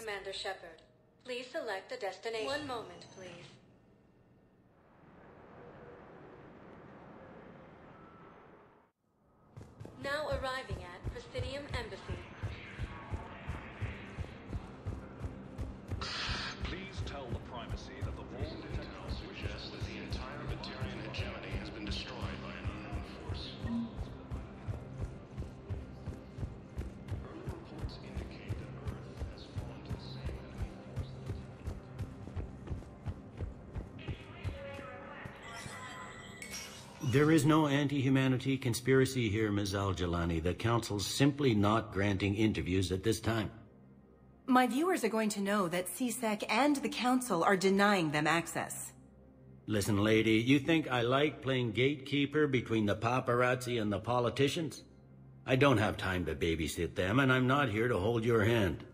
Commander Shepard. Please select a destination. One moment, please. Now arriving at Presidium Embassy. Please tell the primacy that the wall detector suggests that the entire Materian hegemony has been destroyed by an unknown force. Early reports indicate that Earth has fallen to the same enemy force. There is no anti-humanity conspiracy here, Ms. Al-Jalani. The Council's simply not granting interviews at this time. My viewers are going to know that CSEC and the Council are denying them access. Listen, lady, you think I like playing gatekeeper between the paparazzi and the politicians? I don't have time to babysit them, and I'm not here to hold your hand.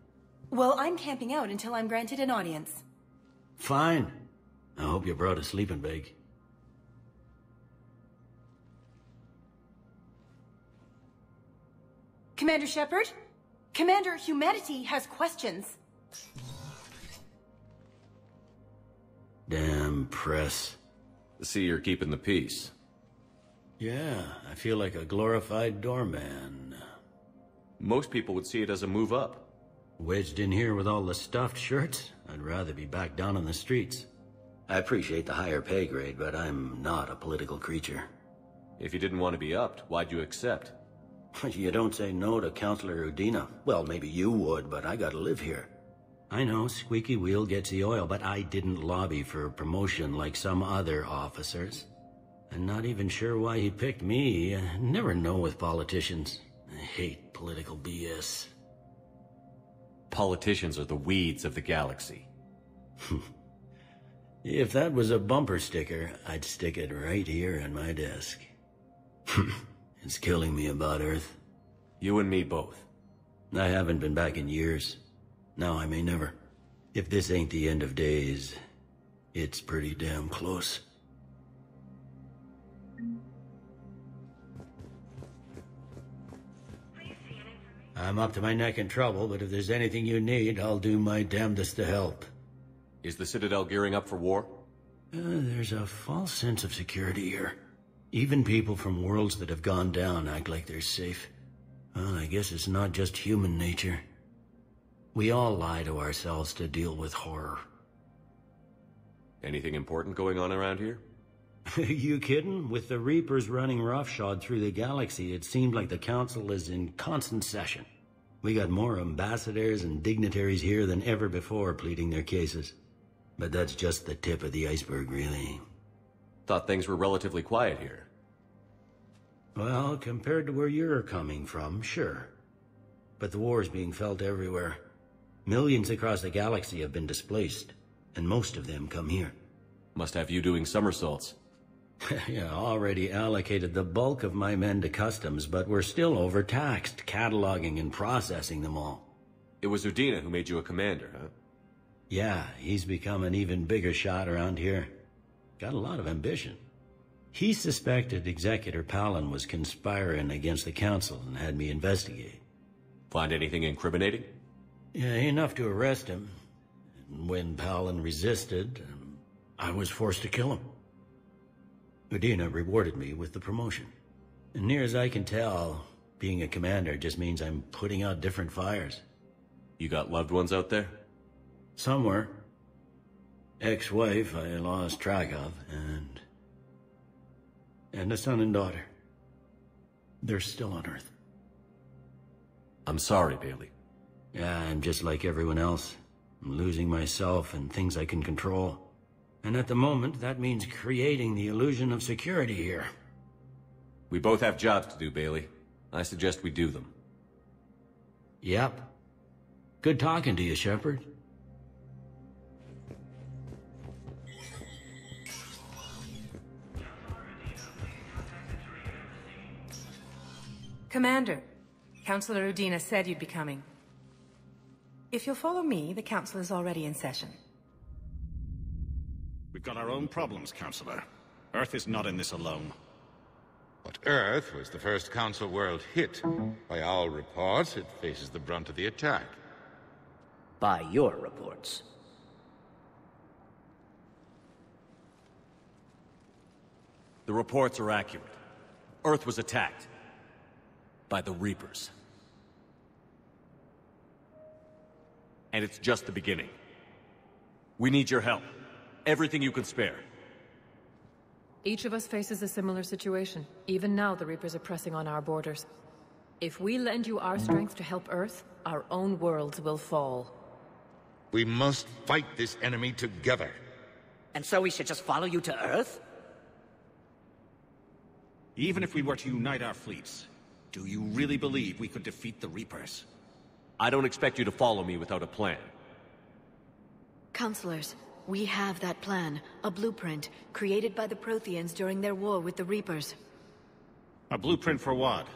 Well, I'm camping out until I'm granted an audience. Fine. I hope you brought a sleeping bag. Commander Shepard? Commander, humanity has questions. Damn press. See, you're keeping the peace. Yeah, I feel like a glorified doorman. Most people would see it as a move up. Wedged in here with all the stuffed shirts? I'd rather be back down on the streets. I appreciate the higher pay grade, but I'm not a political creature. If you didn't want to be upped, why'd you accept? You don't say no to Councillor Udina. Well, maybe you would, but I gotta live here. I know, squeaky wheel gets the oil, but I didn't lobby for promotion like some other officers. I'm not even sure why he picked me. I never know with politicians. I hate political BS. Politicians are the weeds of the galaxy. If that was a bumper sticker, I'd stick it right here on my desk. It's killing me about Earth. You and me both. I haven't been back in years. Now I may never. If this ain't the end of days, it's pretty damn close. I'm up to my neck in trouble, but if there's anything you need, I'll do my damnedest to help. Is the Citadel gearing up for war? There's a false sense of security here. Even people from worlds that have gone down act like they're safe. Well, I guess it's not just human nature. We all lie to ourselves to deal with horror. Anything important going on around here? You kidding? With the Reapers running roughshod through the galaxy, it seemed like the Council is in constant session. We got more ambassadors and dignitaries here than ever before pleading their cases. But that's just the tip of the iceberg, really. Thought things were relatively quiet here. Well, compared to where you're coming from, sure. But the war's being felt everywhere. Millions across the galaxy have been displaced, and most of them come here. Must have you doing somersaults. Yeah, already allocated the bulk of my men to customs, but we're still overtaxed, cataloging and processing them all. It was Udina who made you a commander, huh? Yeah, he's become an even bigger shot around here. Got a lot of ambition. He suspected Executor Palin was conspiring against the Council and had me investigate. Find anything incriminating? Yeah, enough to arrest him. And when Palin resisted, I was forced to kill him. Udina rewarded me with the promotion. And near as I can tell, being a commander just means I'm putting out different fires. You got loved ones out there? Somewhere. Ex-wife I lost track of, and a son and daughter. They're still on Earth. I'm sorry, Bailey. Yeah, I'm just like everyone else. I'm losing myself and things I can control. And at the moment, that means creating the illusion of security here. We both have jobs to do, Bailey. I suggest we do them. Yep. Good talking to you, Shepard. Commander, Councillor Udina said you'd be coming. If you'll follow me, the Council is already in session. We've got our own problems, Councillor. Earth is not in this alone. But Earth was the first Council world hit. By all reports, it faces the brunt of the attack. by your reports. The reports are accurate. Earth was attacked by the Reapers. And it's just the beginning. We need your help. Everything you can spare. Each of us faces a similar situation. Even now, the Reapers are pressing on our borders. If we lend you our strength to help Earth, our own worlds will fall. We must fight this enemy together. And so we should just follow you to Earth? Even if we were to unite our fleets, do you really believe we could defeat the Reapers? I don't expect you to follow me without a plan. Counselors, we have that plan. A blueprint, created by the Protheans during their war with the Reapers. A blueprint for what?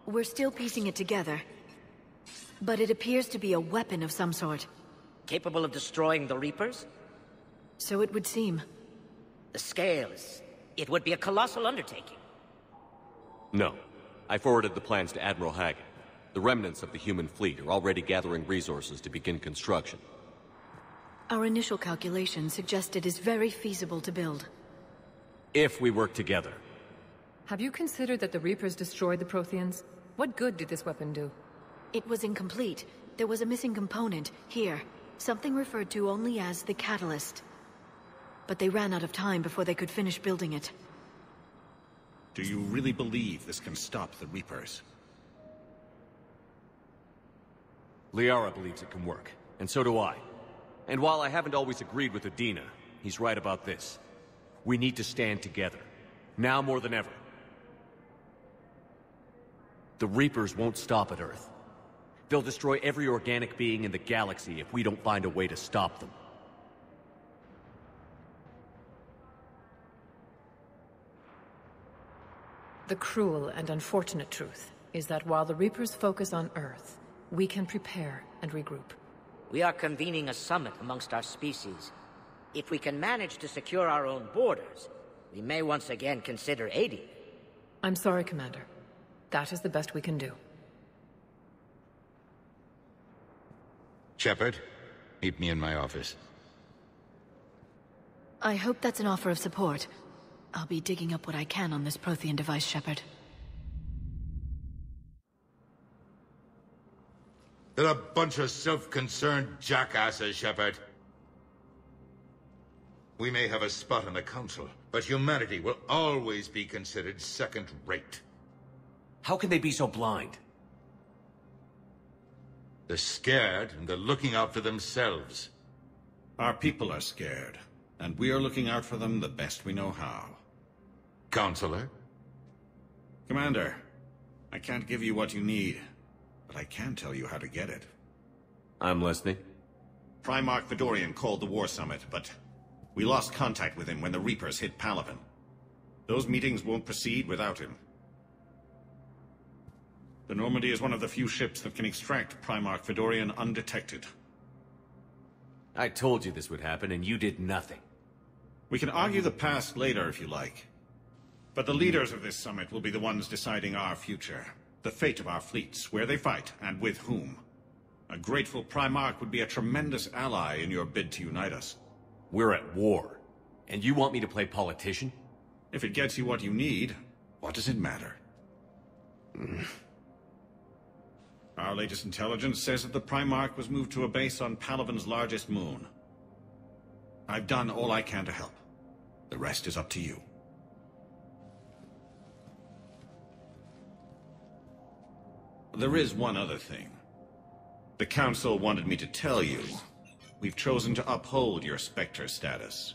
We're still piecing it together. But it appears to be a weapon of some sort. Capable of destroying the Reapers? So it would seem. The scale is... it would be a colossal undertaking. No. I forwarded the plans to Admiral Hagen. The remnants of the human fleet are already gathering resources to begin construction. Our initial calculations suggest it is very feasible to build. If we work together. Have you considered that the Reapers destroyed the Protheans? What good did this weapon do? It was incomplete. There was a missing component, here. Something referred to only as the catalyst. But they ran out of time before they could finish building it. Do you really believe this can stop the Reapers? Liara believes it can work, and so do I. And while I haven't always agreed with Udina, he's right about this. We need to stand together. Now more than ever. The Reapers won't stop at Earth. They'll destroy every organic being in the galaxy if we don't find a way to stop them. The cruel and unfortunate truth is that while the Reapers focus on Earth, we can prepare and regroup. We are convening a summit amongst our species. If we can manage to secure our own borders, we may once again consider aiding. I'm sorry, Commander. That is the best we can do. Shepard, meet me in my office. I hope that's an offer of support. I'll be digging up what I can on this Prothean device, Shepard. They're a bunch of self-concerned jackasses, Shepard. We may have a spot on the Council, but humanity will always be considered second-rate. How can they be so blind? They're scared, and they're looking out for themselves. Our people are scared, and we are looking out for them the best we know how. Counselor? Commander, I can't give you what you need, but I can tell you how to get it. I'm listening. Primarch Fedorian called the War Summit, but we lost contact with him when the Reapers hit Palaven. Those meetings won't proceed without him. The Normandy is one of the few ships that can extract Primarch Fedorian undetected. I told you this would happen, and you did nothing. We can argue the past later if you like. But the leaders of this summit will be the ones deciding our future. The fate of our fleets, where they fight, and with whom. A grateful Primarch would be a tremendous ally in your bid to unite us. We're at war. And you want me to play politician? If it gets you what you need, what does it matter? Our latest intelligence says that the Primarch was moved to a base on Palaven's largest moon. I've done all I can to help. The rest is up to you. There is one other thing. The Council wanted me to tell you, we've chosen to uphold your Spectre status.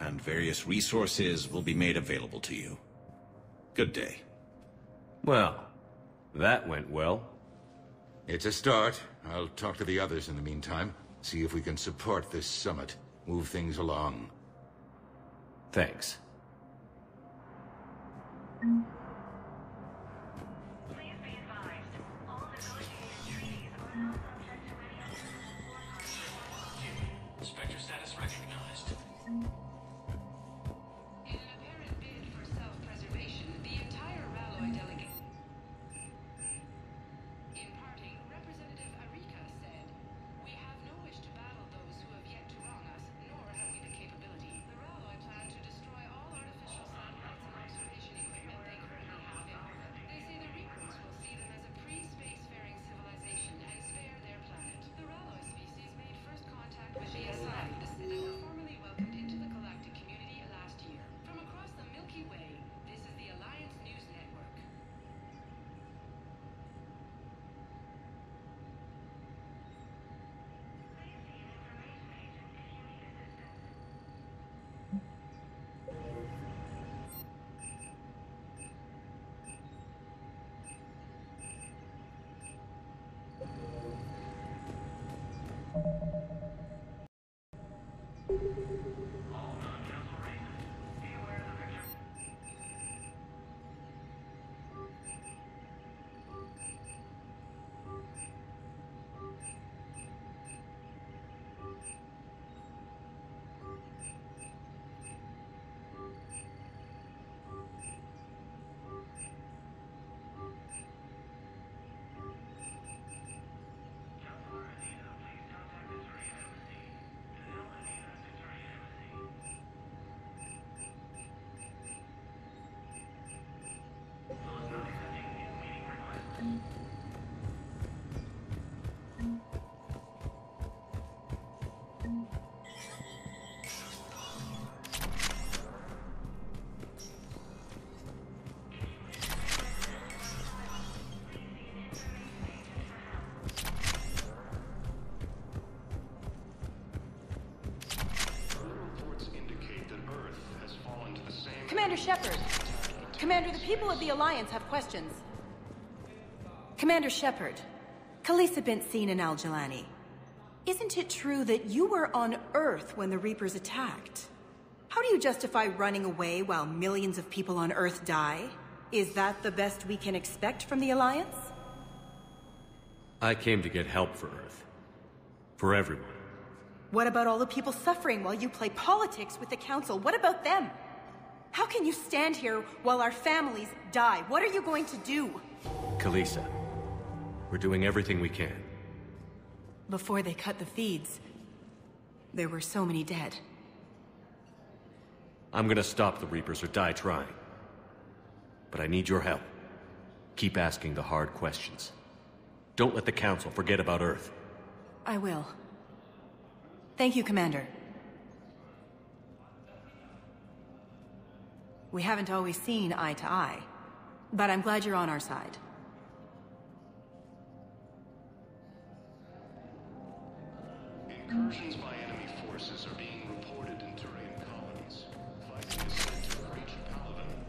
And various resources will be made available to you. Good day. Well, that went well. It's a start. I'll talk to the others in the meantime. See if we can support this summit. Move things along. Thanks. Spectre status recognized. In an apparent bid for self-preservation, the entire Ralloy delegation. In parting, Representative Arika said, Commander Shepard. Commander, the people of the Alliance have questions. Commander Shepard, Khaleesa bint seen in Al-Jalani. Isn't it true that you were on Earth when the Reapers attacked? How do you justify running away while millions of people on Earth die? Is that the best we can expect from the Alliance? I came to get help for Earth. For everyone. What about all the people suffering while you play politics with the Council? What about them? How can you stand here while our families die? What are you going to do? Khaleesa, we're doing everything we can. Before they cut the feeds, there were so many dead. I'm gonna stop the Reapers or die trying. But I need your help. Keep asking the hard questions. Don't let the Council forget about Earth. I will. Thank you, Commander. We haven't always seen eye to eye, but I'm glad you're on our side. Incursions by enemy forces are being reported in terrain colonies. Fighting is said to have reached Paladin.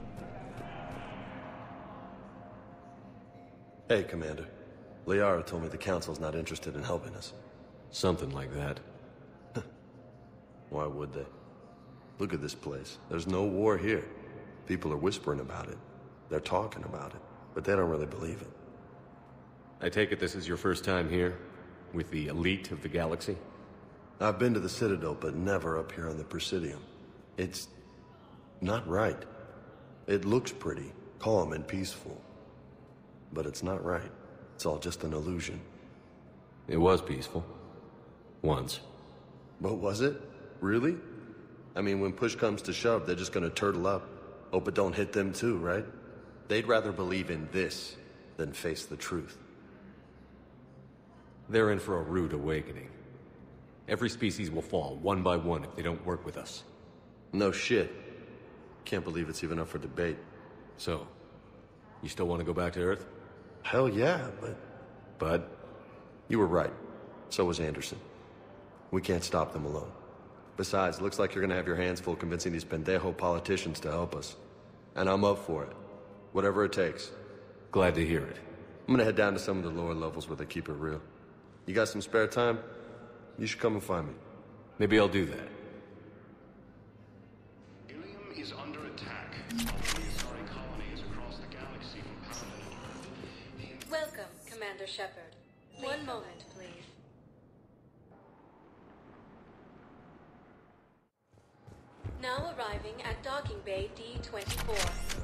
Hey, Commander. Liara told me the Council's not interested in helping us. Something like that. Why would they? Look at this place. There's no war here. People are whispering about it. They're talking about it, but they don't really believe it. I take it this is your first time here? With the elite of the galaxy? I've been to the Citadel, but never up here on the Presidium. It's not right. It looks pretty, calm and peaceful. But it's not right. It's all just an illusion. It was peaceful. Once. But was it? Really? I mean, when push comes to shove, they're just gonna turtle up. Hope it don't hit them too, right? They'd rather believe in this than face the truth. They're in for a rude awakening. Every species will fall, one by one, if they don't work with us. No shit. Can't believe it's even up for debate. So, you still want to go back to Earth? Hell yeah, but... Bud? You were right. So was Anderson. We can't stop them alone. Besides, looks like you're gonna have your hands full convincing these pendejo politicians to help us. And I'm up for it. Whatever it takes. Glad to hear it. I'm gonna head down to some of the lower levels where they keep it real. You got some spare time? You should come and find me. Maybe I'll do that. Ilium is under attack. Sorry colonies across the galaxy from Paladin. Welcome, Commander Shepard. One moment, please. Now arriving at Docking Bay D-24.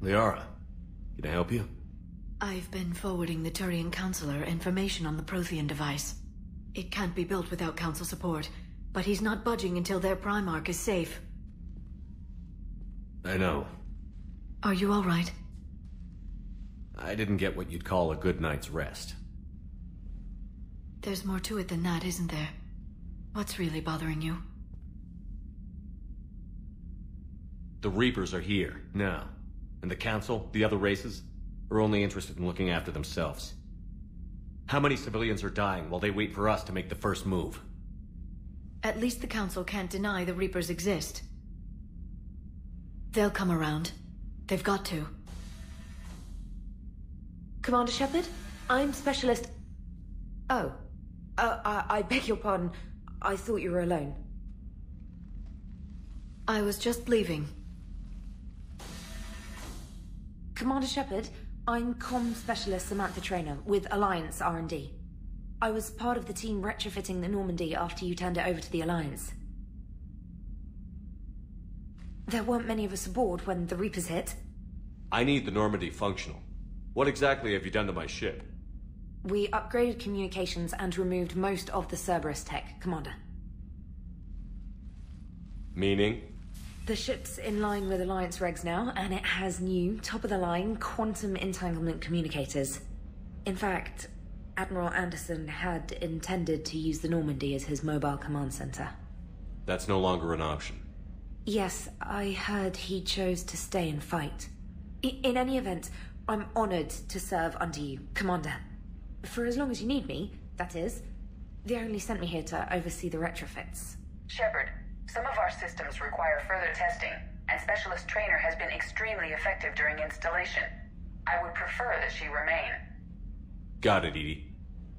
Liara, can I help you? I've been forwarding the Turian Counselor information on the Prothean device. It can't be built without Council support, but he's not budging until their Primarch is safe. I know. Are you all right? I didn't get what you'd call a good night's rest. There's more to it than that, isn't there? What's really bothering you? The Reapers are here, now. And the Council, the other races, are only interested in looking after themselves. How many civilians are dying while they wait for us to make the first move? At least the Council can't deny the Reapers exist. They'll come around. They've got to. Commander Shepard, I'm Specialist... Oh. I beg your pardon. I thought you were alone. I was just leaving. Commander Shepard, I'm Comm Specialist Samantha Traynor with Alliance R&D. I was part of the team retrofitting the Normandy after you turned it over to the Alliance. There weren't many of us aboard when the Reapers hit. I need the Normandy functional. What exactly have you done to my ship? We upgraded communications and removed most of the Cerberus tech, Commander. Meaning? The ship's in line with Alliance regs now, and it has new, top-of-the-line, quantum entanglement communicators. In fact, Admiral Anderson had intended to use the Normandy as his mobile command center. That's no longer an option. Yes, I heard he chose to stay and fight. In any event, I'm honored to serve under you, Commander. For as long as you need me, that is. They only sent me here to oversee the retrofits. Shepard, some of our systems require further testing, and Specialist Traynor has been extremely effective during installation. I would prefer that she remain. Got it, Edie.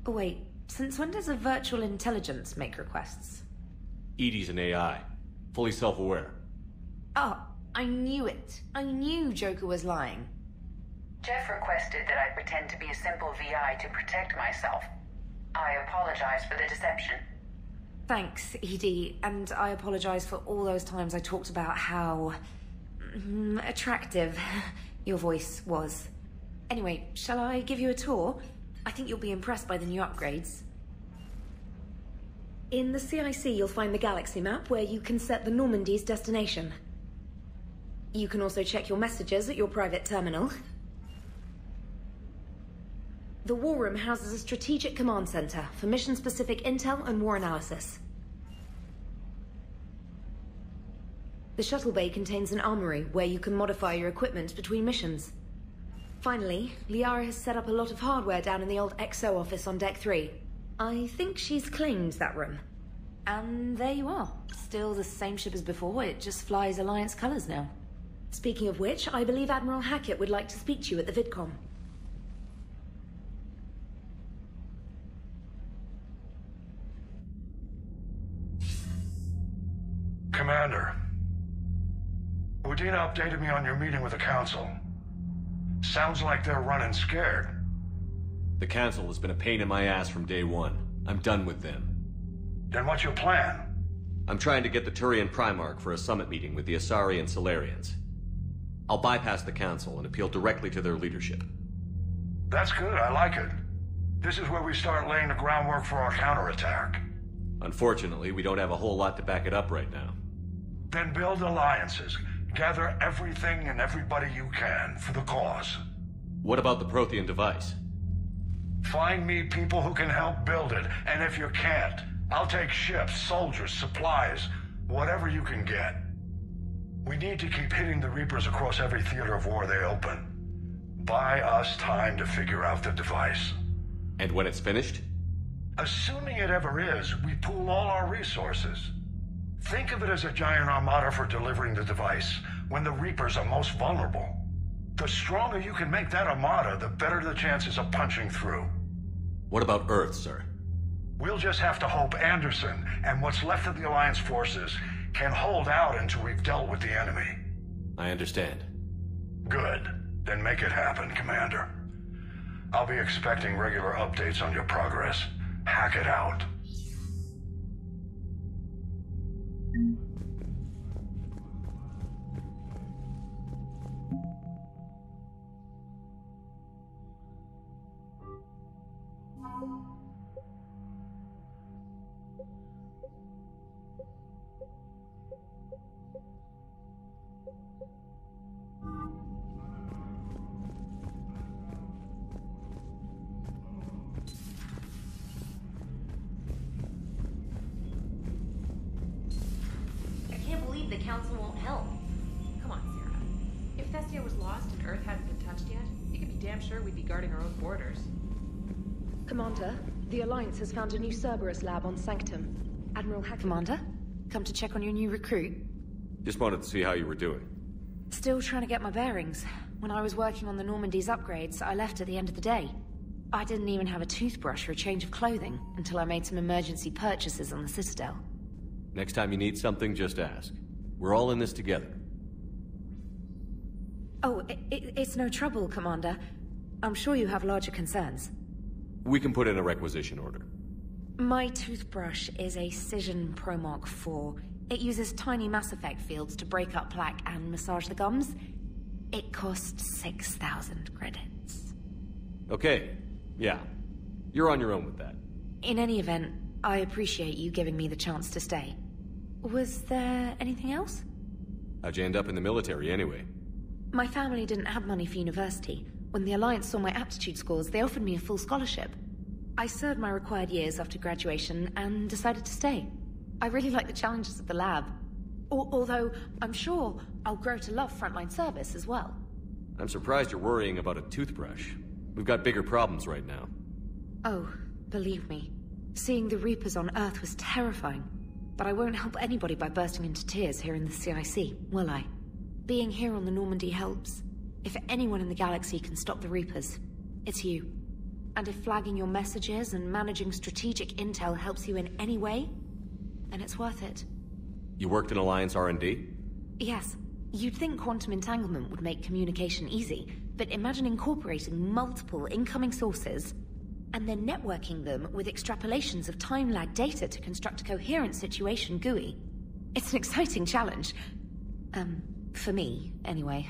Wait, since when does a virtual intelligence make requests? Edie's an AI. Fully self-aware. Oh, I knew it. I knew Joker was lying. Jeff requested that I pretend to be a simple VI to protect myself. I apologize for the deception. Thanks, Edie, and I apologize for all those times I talked about how... attractive your voice was. Anyway, shall I give you a tour? I think you'll be impressed by the new upgrades. In the CIC, you'll find the galaxy map where you can set the Normandy's destination. You can also check your messages at your private terminal. The War Room houses a strategic command center for mission-specific intel and war analysis. The shuttle bay contains an armory where you can modify your equipment between missions. Finally, Liara has set up a lot of hardware down in the old XO office on Deck 3. I think she's claimed that room. And there you are. Still the same ship as before, it just flies Alliance colors now. Speaking of which, I believe Admiral Hackett would like to speak to you at the VidCom. Commander, Udina updated me on your meeting with the Council. Sounds like they're running scared. The Council has been a pain in my ass from day one. I'm done with them. Then what's your plan? I'm trying to get the Turian Primarch for a summit meeting with the Asari and Solarians. I'll bypass the Council and appeal directly to their leadership. That's good, I like it. This is where we start laying the groundwork for our counterattack. Unfortunately, we don't have a whole lot to back it up right now. Then build alliances. Gather everything and everybody you can for the cause. What about the Prothean device? Find me people who can help build it, and if you can't, I'll take ships, soldiers, supplies, whatever you can get. We need to keep hitting the Reapers across every theater of war they open. Buy us time to figure out the device. And when it's finished? Assuming it ever is, we pool all our resources. Think of it as a giant armada for delivering the device when the Reapers are most vulnerable. The stronger you can make that armada, the better the chances of punching through. What about Earth, sir? We'll just have to hope Anderson and what's left of the Alliance forces can hold out until we've dealt with the enemy. I understand. Good. Then make it happen, Commander. I'll be expecting regular updates on your progress. Hack it out. believe the Council won't help. Come on, Sarah. If Thestia was lost and Earth hadn't been touched yet, you can be damn sure we'd be guarding our own borders. Commander, the Alliance has found a new Cerberus lab on Sanctum. Admiral Hackett. Commander, come to check on your new recruit. Just wanted to see how you were doing. Still trying to get my bearings. When I was working on the Normandy's upgrades, I left at the end of the day. I didn't even have a toothbrush or a change of clothing until I made some emergency purchases on the Citadel. Next time you need something, just ask. We're all in this together. Oh, it's no trouble, Commander. I'm sure you have larger concerns. We can put in a requisition order. My toothbrush is a Cision Pro Mark IV. It uses tiny Mass Effect fields to break up plaque and massage the gums. It costs 6,000 credits. Okay, yeah. You're on your own with that. In any event, I appreciate you giving me the chance to stay. Was there anything else? How'd you end up in the military anyway? My family didn't have money for university. When the Alliance saw my aptitude scores, they offered me a full scholarship. I served my required years after graduation and decided to stay. I really like the challenges of the lab. Although, I'm sure I'll grow to love frontline service as well. I'm surprised you're worrying about a toothbrush. We've got bigger problems right now. Oh, believe me. Seeing the Reapers on Earth was terrifying. But I won't help anybody by bursting into tears here in the CIC, will I? Being here on the Normandy helps. If anyone in the galaxy can stop the Reapers, it's you. And if flagging your messages and managing strategic intel helps you in any way, then it's worth it. You worked in Alliance R&D? Yes. You'd think quantum entanglement would make communication easy, but imagine incorporating multiple incoming sources and then networking them with extrapolations of time-lag data to construct a coherent situation GUI. It's an exciting challenge. For me, anyway.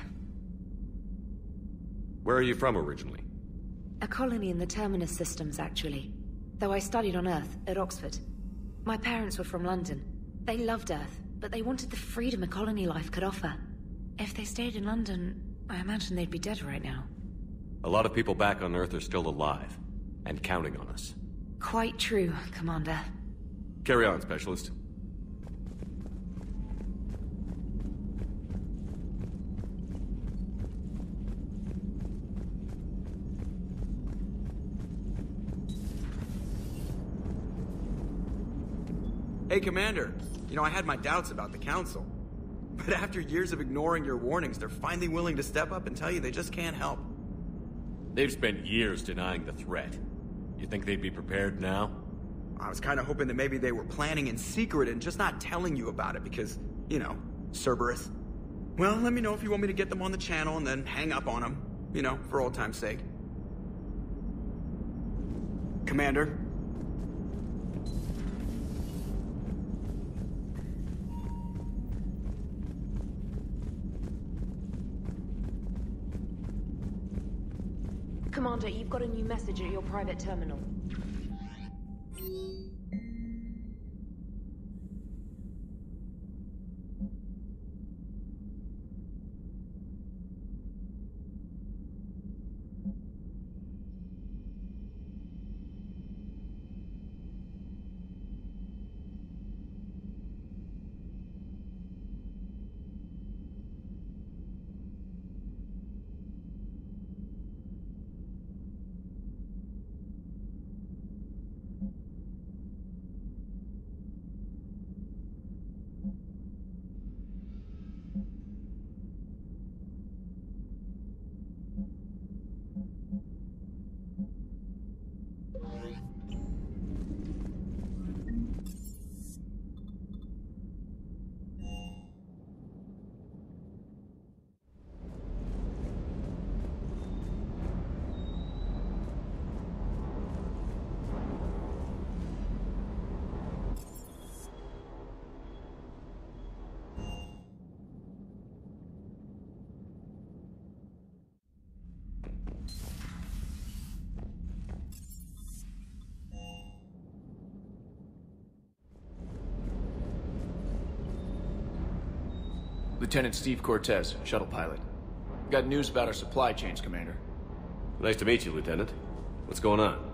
Where are you from originally? A colony in the Terminus systems, actually. Though I studied on Earth, at Oxford. My parents were from London. They loved Earth, but they wanted the freedom a colony life could offer. If they stayed in London, I imagine they'd be dead right now. A lot of people back on Earth are still alive, and counting on us. Quite true, Commander. Carry on, Specialist. Hey, Commander. You know, I had my doubts about the Council. But after years of ignoring your warnings, they're finally willing to step up and tell you they just can't help. They've spent years denying the threat. You think they'd be prepared now? I was kind of hoping that maybe they were planning in secret and just not telling you about it because, you know, Cerberus. Well, let me know if you want me to get them on the channel and then hang up on them. You know, for old time's sake. Commander? Commander, you've got a new message at your private terminal. Lieutenant Steve Cortez, shuttle pilot. Got news about our supply chains, Commander. Nice to meet you, Lieutenant. What's going on?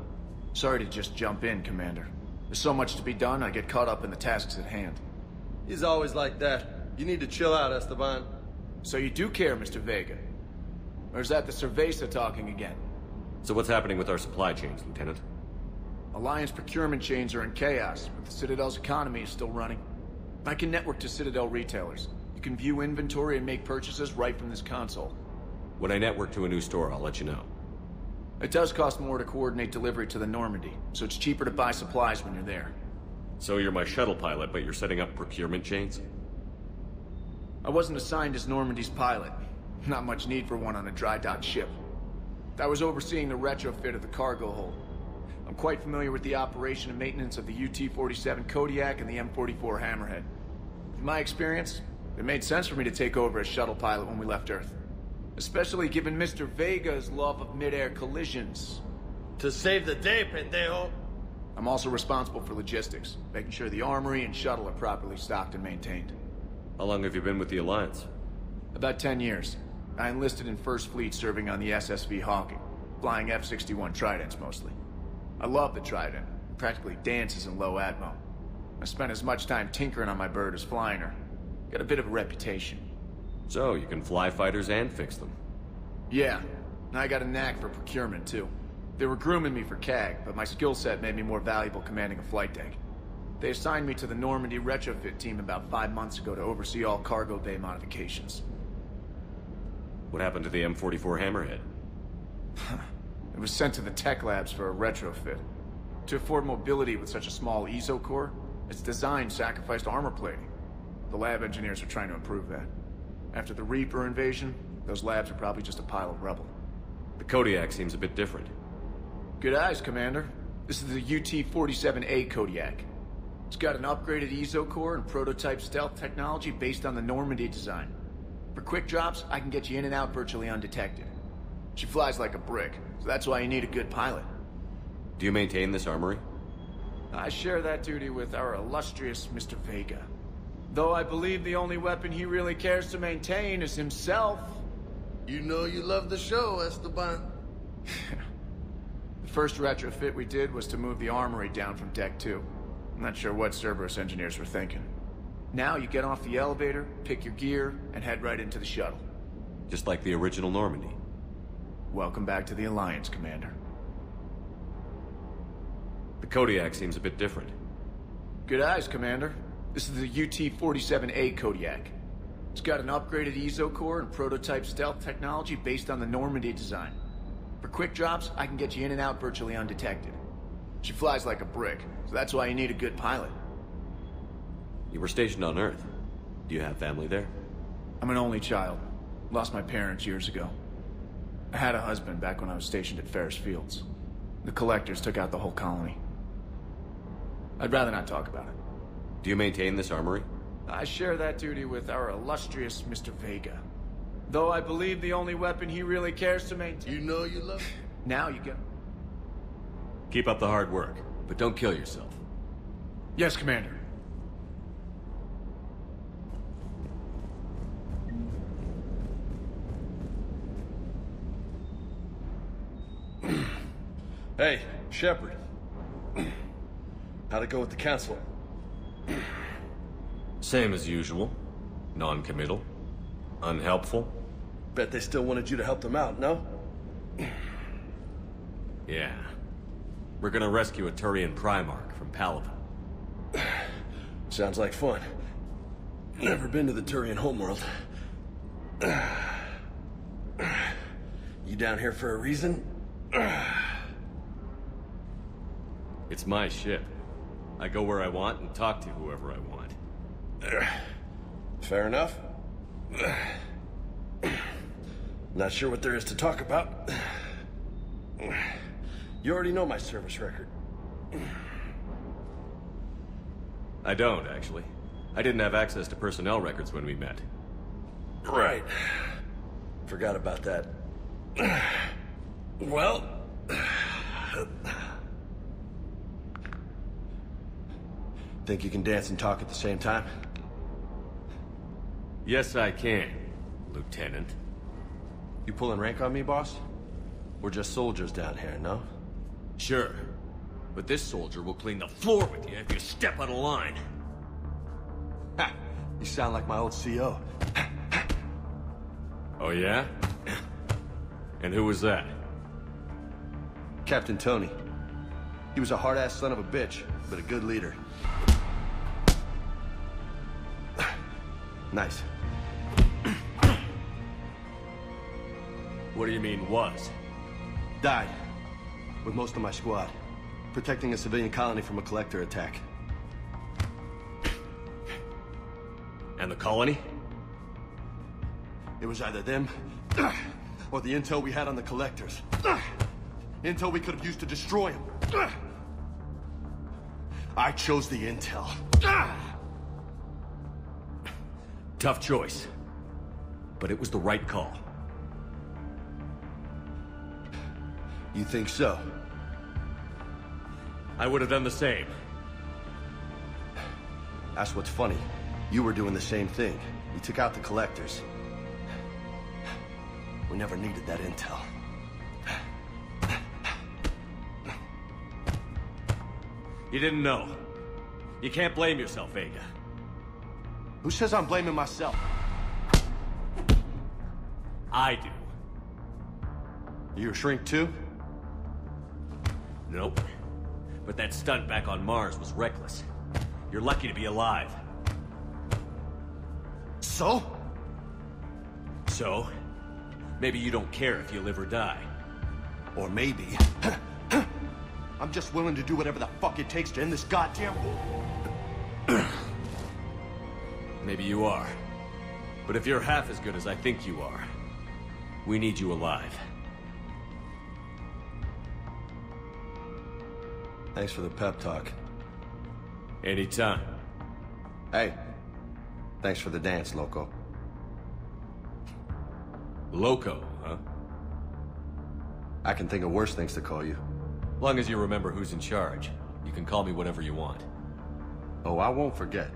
Sorry to just jump in, Commander. There's so much to be done, I get caught up in the tasks at hand. He's always like that. You need to chill out, Esteban. So you do care, Mr. Vega? Or is that the Cerveza talking again? So what's happening with our supply chains, Lieutenant? Alliance procurement chains are in chaos, but the Citadel's economy is still running. I can network to Citadel retailers. You can view inventory and make purchases right from this console. When I network to a new store, I'll let you know. It does cost more to coordinate delivery to the Normandy, so it's cheaper to buy supplies when you're there. So you're my shuttle pilot, but you're setting up procurement chains? I wasn't assigned as Normandy's pilot. Not much need for one on a dry dock ship. I was overseeing the retrofit of the cargo hold. I'm quite familiar with the operation and maintenance of the UT-47 Kodiak and the M44 Hammerhead. In my experience, it made sense for me to take over as shuttle pilot when we left Earth. Especially given Mr. Vega's love of mid-air collisions. To save the day, pendejo. I'm also responsible for logistics, making sure the armory and shuttle are properly stocked and maintained. How long have you been with the Alliance? About 10 years. I enlisted in First Fleet serving on the SSV Hawking, flying F-61 Tridents mostly. I love the Trident. It practically dances in low atmo. I spent as much time tinkering on my bird as flying her. Got a bit of a reputation. So, you can fly fighters and fix them? Yeah, and I got a knack for procurement too. They were grooming me for CAG, but my skill set made me more valuable commanding a flight deck. They assigned me to the Normandy retrofit team about 5 months ago to oversee all cargo bay modifications. What happened to the M44 Hammerhead? It was sent to the tech labs for a retrofit. To afford mobility with such a small ESO core, its design sacrificed armor plating. The lab engineers are trying to improve that. After the Reaper invasion, those labs are probably just a pile of rubble. The Kodiak seems a bit different. Good eyes, Commander. This is the UT-47A Kodiak. It's got an upgraded ESO core and prototype stealth technology based on the Normandy design. For quick drops, I can get you in and out virtually undetected. She flies like a brick, so that's why you need a good pilot. Do you maintain this armory? I share that duty with our illustrious Mr. Vega. Though I believe the only weapon he really cares to maintain is himself. You know you love the show, Esteban. The first retrofit we did was to move the armory down from Deck 2. I'm not sure what Cerberus engineers were thinking. Now you get off the elevator, pick your gear, and head right into the shuttle. Just like the original Normandy. Welcome back to the Alliance, Commander. The Kodiak seems a bit different. Good eyes, Commander. This is the UT-47A Kodiak. It's got an upgraded ESO core and prototype stealth technology based on the Normandy design. For quick drops, I can get you in and out virtually undetected. She flies like a brick, so that's why you need a good pilot. You were stationed on Earth. Do you have family there? I'm an only child. Lost my parents years ago. I had a husband back when I was stationed at Ferris Fields. The collectors took out the whole colony. I'd rather not talk about it. Do you maintain this armory? I share that duty with our illustrious Mr. Vega. Though I believe the only weapon he really cares to maintain... You know you love... Now you get... Keep up the hard work, but don't kill yourself. Yes, Commander. Hey, Shepard. How'd it go with the council? Same as usual. Non-committal. Unhelpful. Bet they still wanted you to help them out, no? Yeah. We're gonna rescue a Turian Primarch from Palaven. Sounds like fun. Never been to the Turian homeworld. You down here for a reason? It's my ship. I go where I want and talk to whoever I want. Fair enough. Not sure what there is to talk about. You already know my service record. I don't, actually. I didn't have access to personnel records when we met. Right. Forgot about that. Well... Think you can dance and talk at the same time? Yes, I can, Lieutenant. You pulling rank on me, boss? We're just soldiers down here, no? Sure. But this soldier will clean the floor with you if you step out of line. Ha! You You sound like my old CO. Oh, yeah? And who was that? Captain Tony. He was a hard-ass son of a bitch, but a good leader. Nice. What do you mean, was? Died. With most of my squad. Protecting a civilian colony from a collector attack. And the colony? It was either them, or the intel we had on the collectors. Intel we could have used to destroy them. I chose the intel. Tough choice. But it was the right call. You think so? I would have done the same. That's what's funny. You were doing the same thing. We took out the collectors. We never needed that intel. You didn't know. You can't blame yourself, Vega. Who says I'm blaming myself? I do. You a shrink too? Nope. But that stunt back on Mars was reckless. You're lucky to be alive. So? So? Maybe you don't care if you live or die. Or maybe... I'm just willing to do whatever the fuck it takes to end this goddamn war. Maybe you are. But if you're half as good as I think you are, we need you alive. Thanks for the pep talk. Anytime. Hey, thanks for the dance, Loco. Loco, huh? I can think of worse things to call you. Long as you remember who's in charge, you can call me whatever you want. Oh, I won't forget.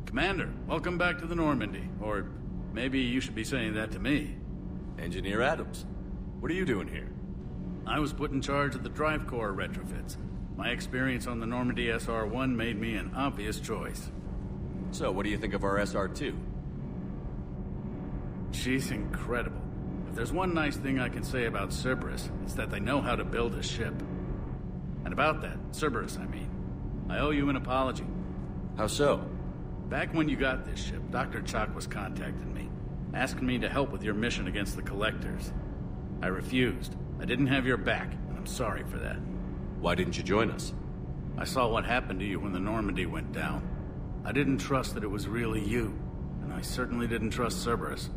Commander, welcome back to the Normandy. Or maybe you should be saying that to me. Engineer Adams, what are you doing here? I was put in charge of the drive core retrofits. My experience on the Normandy SR-1 made me an obvious choice. So, what do you think of our SR-2? She's incredible. If there's one nice thing I can say about Cerberus, it's that they know how to build a ship. And about that, Cerberus, I mean, I owe you an apology. How so? Back when you got this ship, Dr. Chalk was contacting me, asking me to help with your mission against the Collectors. I refused. I didn't have your back, and I'm sorry for that. Why didn't you join us? I saw what happened to you when the Normandy went down. I didn't trust that it was really you, and I certainly didn't trust Cerberus.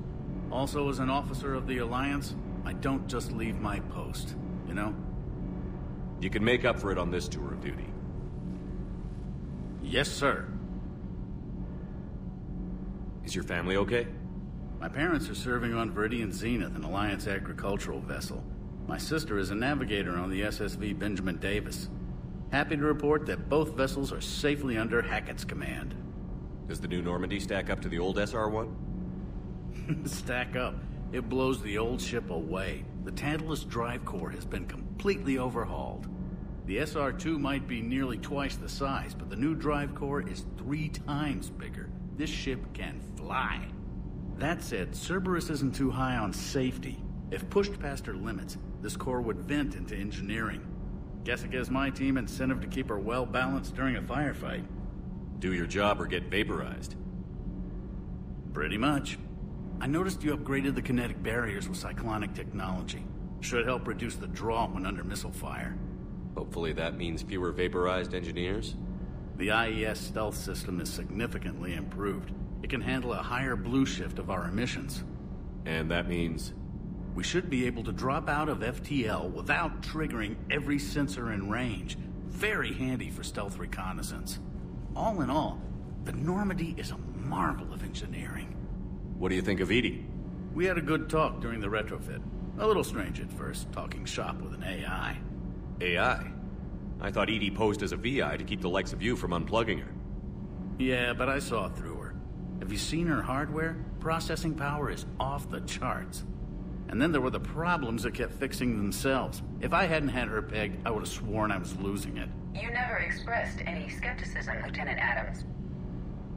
Also, as an officer of the Alliance, I don't just leave my post, you know? You can make up for it on this tour of duty. Yes, sir. Is your family okay? My parents are serving on Viridian Zenith, an Alliance agricultural vessel. My sister is a navigator on the SSV Benjamin Davis. Happy to report that both vessels are safely under Hackett's command. Does the new Normandy stack up to the old SR-1? Stack up. It blows the old ship away. The Tantalus drive core has been completely overhauled. The SR2 might be nearly twice the size, but the new drive core is 3 times bigger. This ship can fly. That said, Cerberus isn't too high on safety. If pushed past her limits, this core would vent into engineering. Guess it gives my team incentive to keep her well-balanced during a firefight. Do your job or get vaporized. Pretty much. I noticed you upgraded the kinetic barriers with cyclonic technology. Should help reduce the draw when under missile fire. Hopefully that means fewer vaporized engineers? The IES stealth system is significantly improved. It can handle a higher blue shift of our emissions. And that means? We should be able to drop out of FTL without triggering every sensor in range. Very handy for stealth reconnaissance. All in all, the Normandy is a marvel of engineering. What do you think of Edie? We had a good talk during the retrofit. A little strange at first, talking shop with an AI. AI? I thought Edie posed as a VI to keep the likes of you from unplugging her. Yeah, but I saw through her. Have you seen her hardware? Processing power is off the charts. And then there were the problems that kept fixing themselves. If I hadn't had her pegged, I would have sworn I was losing it. You never expressed any skepticism, Lieutenant Adams.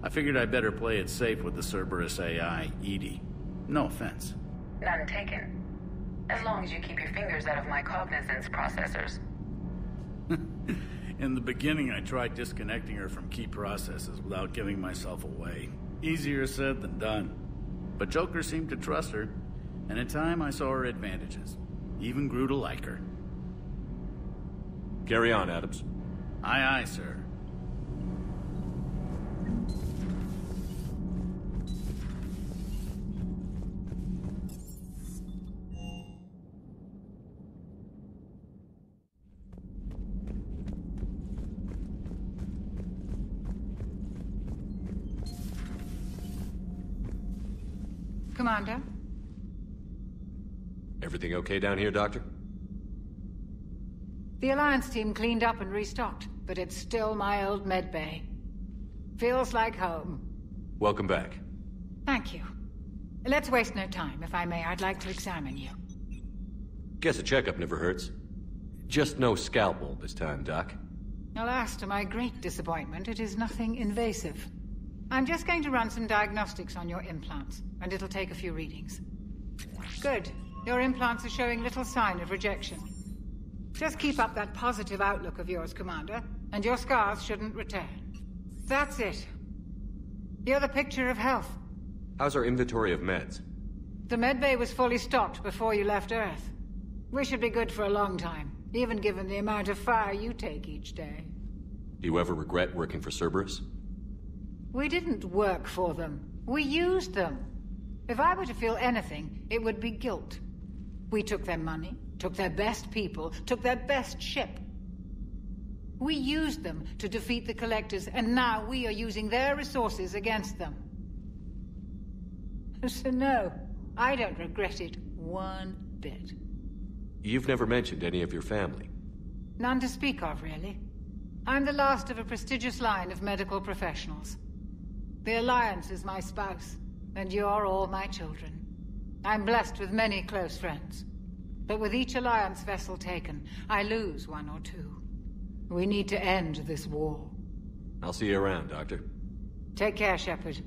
I figured I'd better play it safe with the Cerberus AI, Edie. No offense. None taken. As long as you keep your fingers out of my cognizance processors. In the beginning, I tried disconnecting her from key processes without giving myself away. Easier said than done. But Joker seemed to trust her, and in time I saw her advantages. Even grew to like her. Carry on, Adams. Aye, aye, sir. Commander? Everything okay down here, Doctor? The Alliance team cleaned up and restocked, but it's still my old medbay. Feels like home. Welcome back. Thank you. Let's waste no time. If I may, I'd like to examine you. Guess a checkup never hurts. Just no scalpel this time, Doc. Alas, to my great disappointment, it is nothing invasive. I'm just going to run some diagnostics on your implants, and it'll take a few readings. Good. Your implants are showing little sign of rejection. Just keep up that positive outlook of yours, Commander, and your scars shouldn't return. That's it. You're the picture of health. How's our inventory of meds? The medbay was fully stocked before you left Earth. We should be good for a long time, even given the amount of fire you take each day. Do you ever regret working for Cerberus? We didn't work for them. We used them. If I were to feel anything, it would be guilt. We took their money, took their best people, took their best ship. We used them to defeat the Collectors, and now we are using their resources against them. So no, I don't regret it one bit. You've never mentioned any of your family. None to speak of, really. I'm the last of a prestigious line of medical professionals. The Alliance is my spouse, and you're all my children. I'm blessed with many close friends. But with each Alliance vessel taken, I lose one or two. We need to end this war. I'll see you around, Doctor. Take care, Shepard.